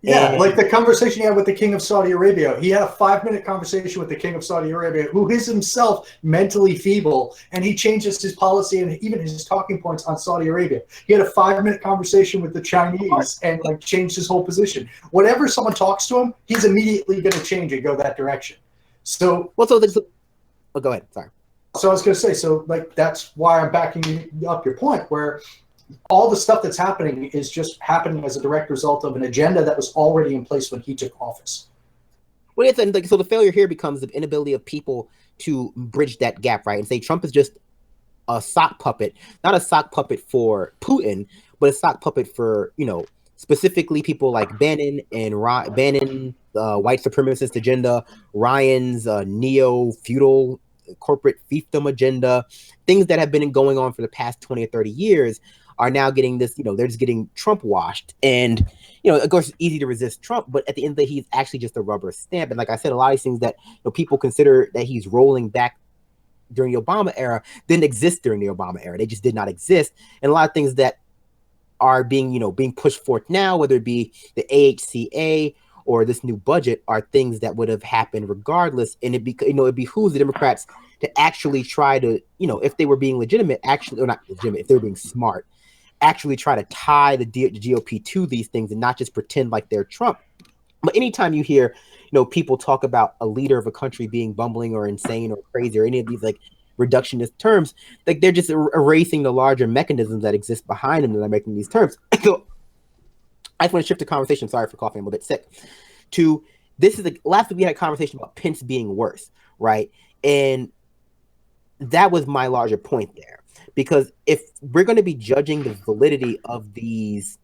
Yeah, like the conversation he had with the King of Saudi Arabia. He had a 5-minute conversation with the King of Saudi Arabia, who is himself mentally feeble, and he changes his policy and even his talking points on Saudi Arabia. He had a 5-minute conversation with the Chinese and changed his whole position. Whenever someone talks to him, he's immediately going to change and go that direction. So, go ahead. Sorry. So I was going to say, that's why I'm backing up your point, where all the stuff that's happening is just happening as a direct result of an agenda that was already in place when he took office. Well, so the failure here becomes the inability of people to bridge that gap, right? And say Trump is just a sock puppet, not a sock puppet for Putin, but a sock puppet for, specifically people like Bannon and Bannon, white supremacist agenda, Ryan's neo-feudal corporate fiefdom agenda, things that have been going on for the past 20 or 30 years are now getting this, they're just getting Trump washed. And, of course, it's easy to resist Trump, but at the end of the day, he's actually just a rubber stamp. And like I said, a lot of these things that people consider that he's rolling back during the Obama era didn't exist during the Obama era. They just did not exist. And a lot of things that are being pushed forth now, whether it be the AHCA or this new budget, are things that would have happened regardless. And it behooves the Democrats to actually try to, if they were being legitimate, or not legitimate, if they were being smart, actually try to tie the GOP to these things and not just pretend like they're Trump. But anytime you hear, people talk about a leader of a country being bumbling or insane or crazy or any of these reductionist terms, they're just erasing the larger mechanisms that exist behind them that are making these terms. So I just want to shift the conversation. Sorry for coughing, I'm a bit sick. Last week we had a conversation about Pence being worse, right? And that was my larger point there. Because if we're going to be judging the validity of these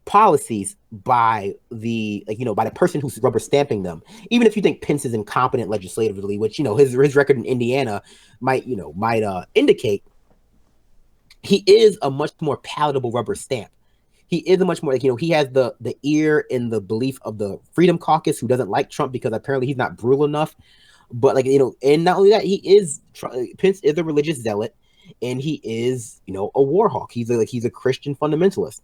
policies by the by the person who's rubber stamping them, even if you think Pence is incompetent legislatively, which his record in Indiana might indicate, he is a much more palatable rubber stamp. He is a much more he has the ear and the belief of the Freedom Caucus, who doesn't like Trump because apparently he's not brutal enough. But and not only that, Pence is a religious zealot, and he is a war hawk. He's a Christian fundamentalist.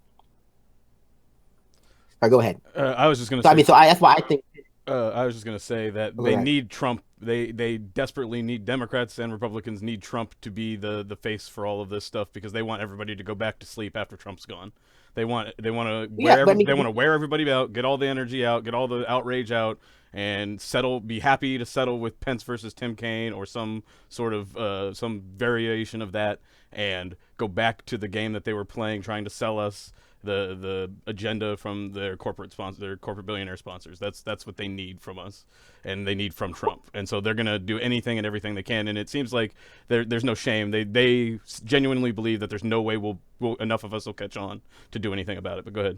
All right, go ahead. I was just going to say. That's why I think. I was just going to say that they need Trump. They desperately need Democrats and Republicans need Trump to be the face for all of this stuff because they want everybody to go back to sleep after Trump's gone. They want to wear everybody out, get all the energy out, get all the outrage out, and be happy to settle with Pence versus Tim Kaine or some sort of some variation of that, and go back to the game that they were playing, trying to sell us the agenda from their corporate sponsor, their corporate billionaire sponsors. That's what they need from us, and they need from Trump. And so they're gonna do anything and everything they can. And it seems like there's no shame. They genuinely believe that there's no way enough of us will catch on to do anything about it. But go ahead.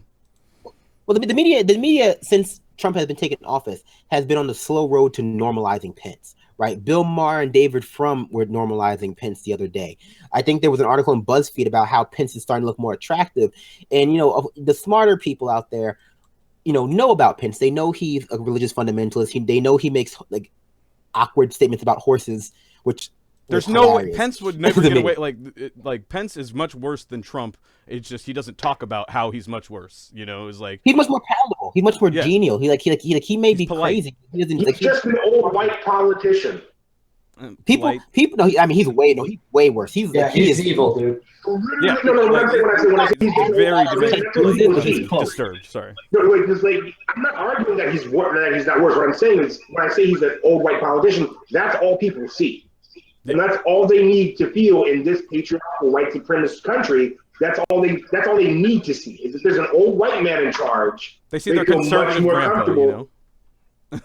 Well, the media, since Trump has been taken office, has been on the slow road to normalizing Pence, right? Bill Maher and David Frum were normalizing Pence the other day. I think there was an article in BuzzFeed about how Pence is starting to look more attractive. And, the smarter people out there, know about Pence. They know he's a religious fundamentalist. They know he makes like awkward statements about horses, which there's no way Pence would never get away. Like Pence is much worse than Trump. It's just he doesn't talk about how he's much worse. It's like he's much more palatable. He's much more genial. He may be polite. Crazy. He's just an old white politician. People. No, he's way worse. He's evil, dude. Yeah, when I say he's very disturbed. Sorry. No, I'm not arguing that he's not worse. What I'm saying is, when I say he's an old white politician, that's all people see. And that's all they need to feel in this patriarchal white supremacist country. That's all they need to see. Is if there's an old white man in charge, they see their conservative grandpa,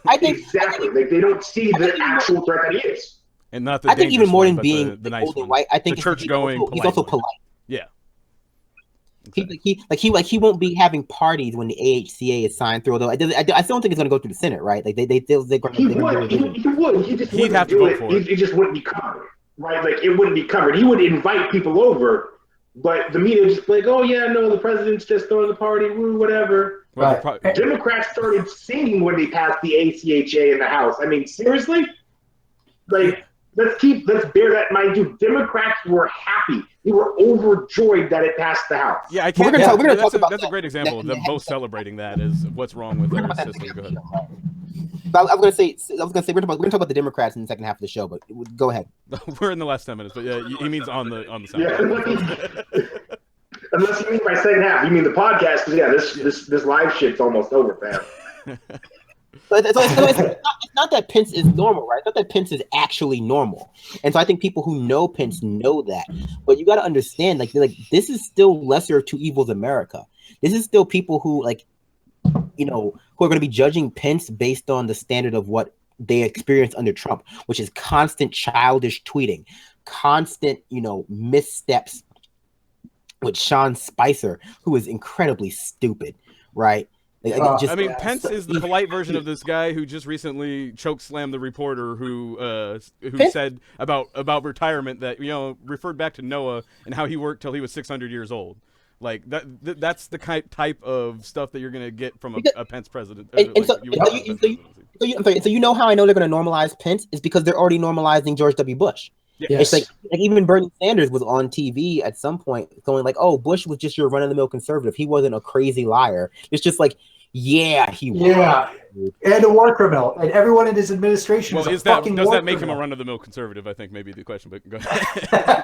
I think exactly. They don't see the actual threat that he is. And not the I think even more than one, being the nice old and one. white, I think the church going. He's also polite. Yeah. Exactly. He won't be having parties when the AHCA is signed through. Although I still don't think it's going to go through the Senate, right? Like they're going to. He would. He just he'd have to vote for it. It just wouldn't be covered, right? Like it wouldn't be covered. He would invite people over, but the media would just be like, "Oh yeah, no, the president's just throwing the party, woo, whatever." Right. Democrats started singing when they passed the ACHA in the House. I mean, seriously, like. Let's bear that in mind, too. Democrats were happy. They were overjoyed that it passed the House. Yeah, I can't. That's a great example of them both celebrating that as what's wrong with our system. Go ahead. I was gonna say we're gonna talk about the Democrats in the second half of the show, but go ahead. We're in the last 10 minutes, but yeah, he means on the second. Yeah. Unless you mean by second half, you mean the podcast? Because this live shit's almost over, fam. It's not that Pence is normal, right? It's not that Pence is actually normal. And so I think people who know Pence know that. But you got to understand, like this is still lesser of two evils America. This is still people who who are going to be judging Pence based on the standard of what they experienced under Trump, which is constant childish tweeting, constant, missteps with Sean Spicer, who is incredibly stupid, right? Pence is the polite version of this guy who just recently chokeslammed the reporter who said about retirement that referred back to Noah and how he worked till he was 600 years old. Like that's the type of stuff that you're gonna get from a Pence president. So you know how I know they're gonna normalize Pence is because they're already normalizing George W. Bush. Yes. It's like even Bernie Sanders was on TV at some point going like, "Oh, Bush was just your run-of-the-mill conservative. He wasn't a crazy liar." It's just like, yeah, he was. Yeah, and a war criminal, and everyone in his administration was a fucking war criminal. Does that make him a run-of-the-mill conservative? I think maybe the question, but go ahead.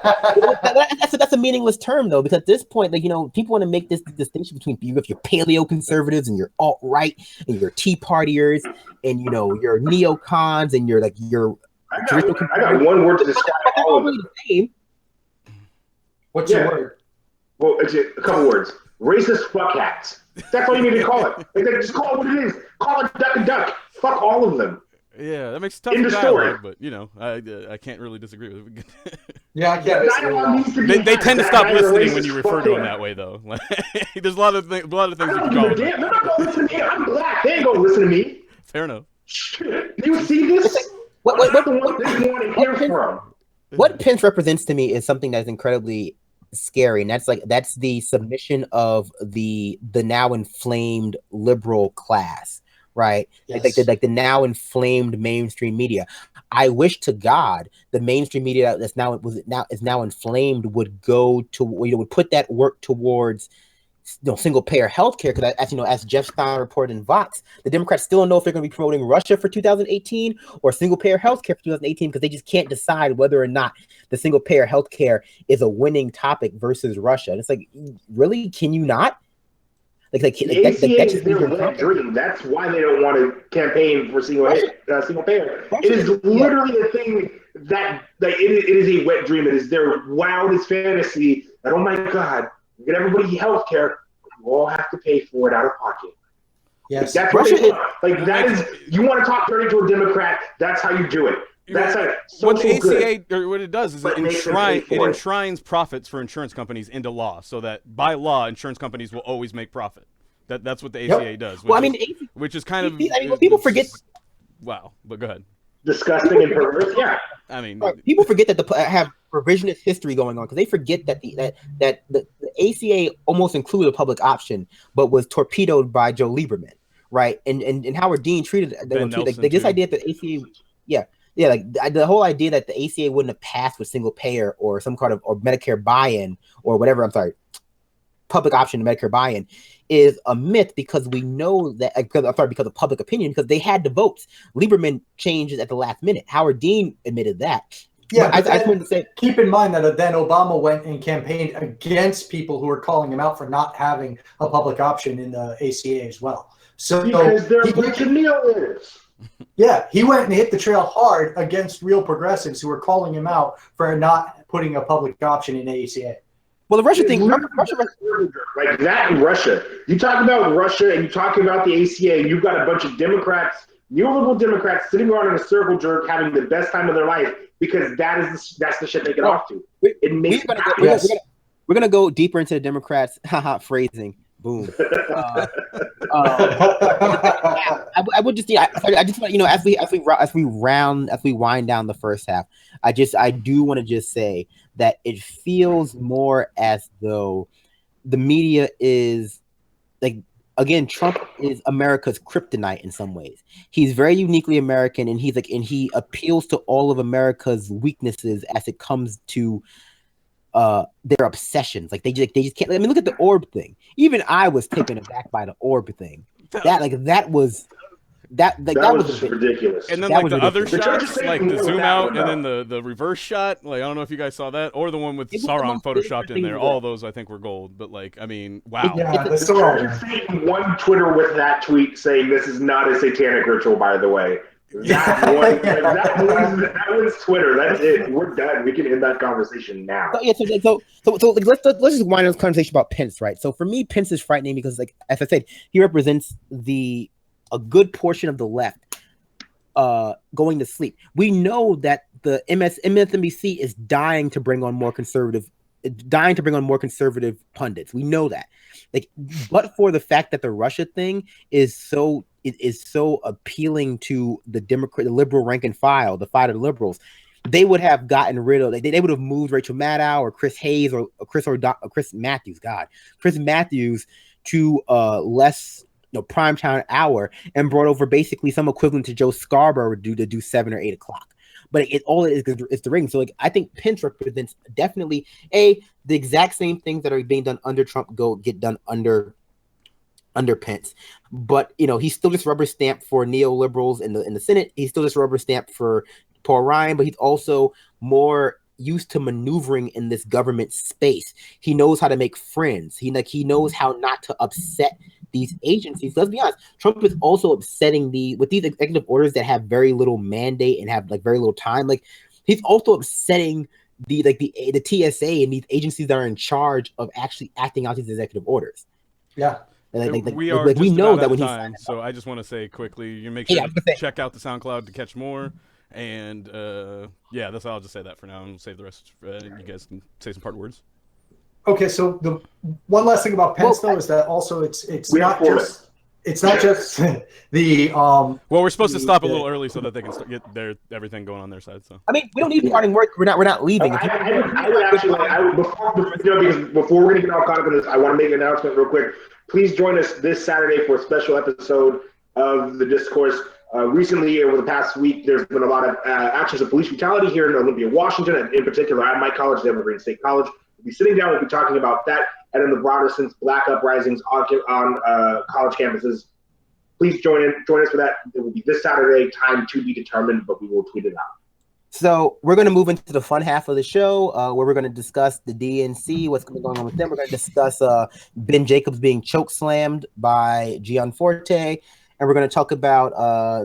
That's a meaneagless term though, because at this point, people want to make this distinction between you if you're paleo conservatives and you're alt-right and you're Tea Partiers and you're neocons and you're I got one word to describe all of them. What's your word? Well, it's a couple words. Racist fuckhats. That's all you need to call it. Just call it what it is. Call it duck and duck. Fuck all of them. Yeah, that makes tough dialogue, but I can't really disagree with it. Yeah, I can't. They tend to stop listening when you refer to them that way, though. There's a lot of things you can call them. They're not gonna listen to me. I'm black. They ain't gonna listen to me. Fair enough. You see this? What Pence represents to me is something that's incredibly scary, and that's the submission of the now inflamed liberal class, right? Yes. Like the now inflamed mainstream media. I wish to God the mainstream media that's now inflamed would would put that work towards single payer healthcare, because as Jeff Stein reported in Vox, the Democrats still don't know if they're going to be promoting Russia for 2018 or single payer healthcare for 2018, because they just can't decide whether or not the single payer healthcare is a winning topic versus Russia. And it's like, really, can you not? The ACA is their wet dream. That's why they don't want to campaign for single payer. It is literally a thing that it is a wet dream. It is their wildest fantasy that, oh my God, get everybody health care. you all have to pay for it out of pocket. Yes, that's what they want. Like that is, you want to talk dirty to a Democrat, that's how you do it. That's what the ACA good, or what it does is it enshrines profits for insurance companies into law, so that by law insurance companies will always make profit. That's what the ACA does. Well, I mean, which is kind of people forget. Wow, but go ahead. Disgusting and perverse. Yeah, I mean, people forget that have revisionist history going on because they forget that the ACA almost included a public option, but was torpedoed by Joe Lieberman, right? And Howard Dean treated this idea that the ACA, like the whole idea that the ACA wouldn't have passed with single payer or some kind of or Medicare buy-in or whatever. I'm sorry, public option to Medicare buy-in is a myth because we know that because of public opinion, because they had the votes. Lieberman changed it at the last minute. Howard Dean admitted that. Yeah, I just wanted to say, keep in mind that then Obama went and campaigned against people who were calling him out for not having a public option in the ACA as well. So because they're a bunch of neo-liberals. Yeah, he went and hit the trail hard against real progressives who were calling him out for not putting a public option in the ACA. Well, the Russia thing, like that in Russia. You talk about Russia and you talk about the ACA, and you've got a bunch of Democrats, neoliberal Democrats, sitting around in a circle jerk, having the best time of their life because that's the shit they get off to. It makes we're gonna go deeper into the Democrats. Phrasing. Boom. I would just, I just want, as we wind down the first half, I do want to just say that it feels more as though the media is like, again, Trump is America's kryptonite in some ways. He's very uniquely American, and he appeals to all of America's weaknesses as it comes to their obsessions. Like they just can't. I mean, look at the orb thing. Even I was taken aback by the orb thing. That was just ridiculous. And then the other shots, like the zoom out and then the reverse shot. Like I don't know if you guys saw that, or the one with Sauron photoshopped in there. All those I think were gold. But like, I mean, wow. Yeah, the Sauron. One Twitter with that tweet saying this is not a satanic ritual, by the way. That one's Twitter. That's it. We're done. We can end that conversation now. So let's just wind up this conversation about Pence, right? So for me, Pence is frightening because, like as I said, he represents a good portion of the left going to sleep. We know that the MSNBC is dying to bring on more conservative pundits. We know that. Like, but for the fact that the Russia thing is so appealing to the liberal rank and file, the fighter liberals, they would have gotten rid of. They would have moved Rachel Maddow or Chris Hayes or Chris Matthews. Chris Matthews to less primetime hour and brought over basically some equivalent to Joe Scarborough to do 7 or 8 o'clock. But all it is the ring. So like I think Pence represents definitely the exact same things that are being done under Trump get done under Pence. But he's still just rubber stamped for neoliberals in the Senate. He's still just rubber stamped for Paul Ryan, but he's also more used to maneuvering in this government space. He knows how to make friends. He knows how not to upset these agencies. Let's be honest, Trump is also upsetting with these executive orders that have very little mandate and have like very little time. Like he's also upsetting the TSA and these agencies that are in charge of actually acting out these executive orders. Yeah. We know that when he's time, so I just want to say quickly, you make sure to check out the SoundCloud to catch more. And that's all. I'll just say that for now and save the rest. You guys can say some part words. Okay, so the one last thing about Pence though is that also it's not just the Well, we're supposed to stop a little early so that they can get everything going on their side. So I mean, we don't need parting words. We're not leaving. I would actually before we're gonna get all caught up in this, I want to make an announcement real quick. Please join us this Saturday for a special episode of The Discourse. Recently, over the past week, there's been a lot of actions of police brutality here in Olympia, Washington, and in particular at my college, the Evergreen State College. We'll be sitting down, we'll be talking about that, and in the broader sense, black uprisings on college campuses. Please join us for that. It will be this Saturday, time to be determined, but we will tweet it out. So we're going to move into the fun half of the show where we're going to discuss the DNC, what's going on with them. We're going to discuss Ben Jacobs being choke slammed by Gianforte. And we're going to talk about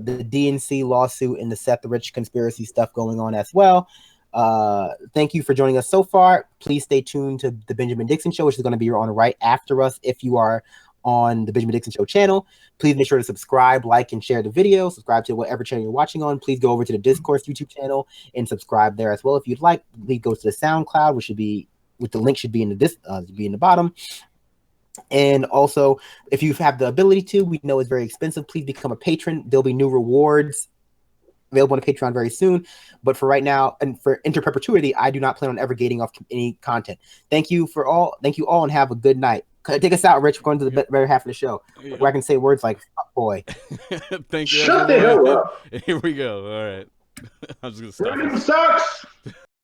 the DNC lawsuit and the Seth Rich conspiracy stuff going on as well. Thank you for joining us so far. Please stay tuned to the Benjamin Dixon Show, which is going to be on right after us. If you are on the Benjamin Dixon Show channel, please make sure to subscribe, like, and share the video. Subscribe to whatever channel you're watching on. Please go over to the Discourse YouTube channel and subscribe there as well. If you'd like, please go to the SoundCloud, which the link should be in the bottom. And also, if you have the ability to, we know it's very expensive, please become a patron. There'll be new rewards available on Patreon very soon. But for right now, and for inter perpetuity, I do not plan on ever gating off any content. Thank you all, and have a good night. Take us out, Rich. We're going to the very half of the show where I can say words like "fuck boy." Thank you. Shut the hell up. Here we go. All right. I'm just gonna stop. Brandon sucks.